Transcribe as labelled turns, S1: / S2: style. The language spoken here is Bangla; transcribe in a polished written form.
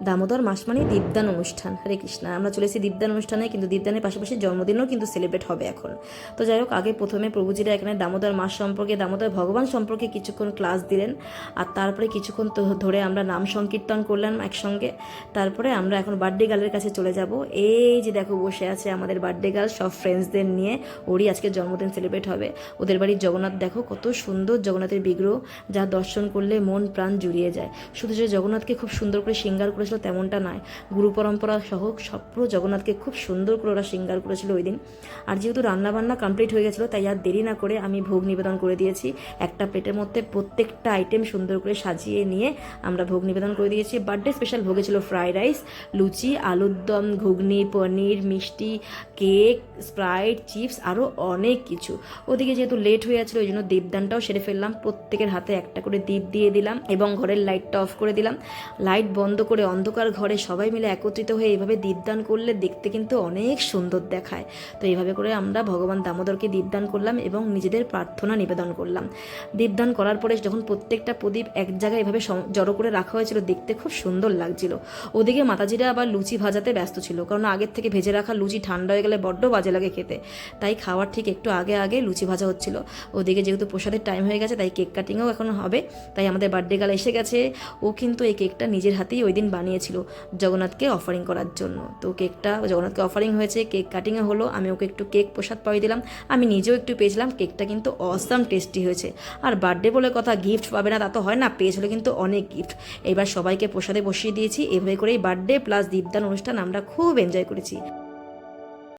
S1: দামোদর মাস মানেই দীপদান অনুষ্ঠান। হরে কৃষ্ণা, আমরা চলেছি দীপদান অনুষ্ঠানে, কিন্তু দীপদানের পাশাপাশি জন্মদিনও কিন্তু সেলিব্রেট হবে এখন। তো যাই হোক, আগে প্রথমে প্রভুজিরা এখানে দামোদর মাস সম্পর্কে, দামোদর ভগবান সম্পর্কে কিছুক্ষণ ক্লাস দিলেন, আর তারপরে কিছুক্ষণ ধরে আমরা নাম সংকীর্তন করলাম একসঙ্গে। তারপরে আমরা এখন বার্থডে গার্লের কাছে চলে যাব। এই যে দেখো বসে আছে আমাদের বার্থডে গার্ল সব ফ্রেন্ডসদের নিয়ে, ওরই আজকে জন্মদিন সেলিব্রেট হবে। ওদের বাড়ির জগন্নাথ দেখো কত সুন্দর জগন্নাথের বিগ্রহ, যা দর্শন করলে মন প্রাণ জুড়িয়ে যায়। শুধু যে জগন্নাথকে খুব সুন্দর করে শৃঙ্গার করেছিল তেমনটা নয়, গুরু পরম্পরা সহ সব পুরো জগন্নাথকে খুব সুন্দর করে ওরা শৃঙ্গার করেছিল ওই দিন। আর যেহেতু রান্নাবান্না কমপ্লিট হয়ে গেছিলো, তাই আর দেরি না করে আমি ভোগ নিবেদন করে দিয়েছি। একটা প্লেটের মধ্যে প্রত্যেকটা আইটেম সুন্দর করে সাজিয়ে নিয়ে আমরা ভোগ নিবেদন করে দিয়েছি। বার্থডে স্পেশাল ভোগে ছিল ফ্রাইড রাইস, লুচি, আলুর দম, ঘুগনি, পনির, মিষ্টি, কেক, স্প্রাইট, চিপস, আরও অনেক কিছু। ওদিকে যেহেতু লেট হয়ে যাচ্ছিলো, ওই জন্য দীপদানটাও সেরে ফেললাম। প্রত্যেকের হাতে একটা করে দীপ দিয়ে দিলাম এবং ঘরের লাইটটা অফ করে দিলাম। লাইট বন্ধ করে অন্ধকার ঘরে সবাই মিলে একত্রিত হয়ে এইভাবে দীপদান করলে দেখতে কিন্তু অনেক সুন্দর দেখায়। তো এইভাবে করে আমরা ভগবান দামোদরকে দীপদান করলাম এবং নিজেদের প্রার্থনা নিবেদন করলাম। দীপদান করার পরে যখন প্রত্যেকটা প্রদীপ এক জায়গায় এভাবে জড়ো করে রাখা হয়েছিল, দেখতে খুব সুন্দর লাগছিল। ওদিকে মাতাজিরা আবার লুচি ভাজাতে ব্যস্ত ছিল, কারণ আগের থেকে ভেজে রাখা লুচি ঠান্ডা হয়ে গেলে বড্ড বাজে লাগে খেতে। তাই খাওয়ার ঠিক একটু আগে আগে লুচি ভাজা হচ্ছিল। ওদিকে যেহেতু প্রসাদের টাইম হয়ে গেছে, তাই কেক কাটিংও এখন হবে। তাই আমাদের বার্থডে গার্ল এসে গেছে। ও কিন্তু এই কেকটা নিজের হাতেই ওই দিন বানিয়েছিল জগন্নাথকে অফারিং করার জন্য। তো কেকটা জগন্নাথকে অফারিং হয়েছে, কেক কাটিংও হলো। আমি ওকে একটু কেক প্রসাদ পাই দিলাম, আমি নিজেও একটু পেয়েছিলাম। কেকটা কিন্তু অসাম টেস্টি হয়েছে। আর বার্থডে বলে কথা, গিফট পাবে না তা তো হয় না, পেয়েছিল কিন্তু অনেক গিফট। এবার সবাইকে প্রসাদে বসিয়ে দিয়েছি। এভাবে করেই বার্থডে প্লাস দীপদান অনুষ্ঠান আমরা খুব এনজয় করেছি।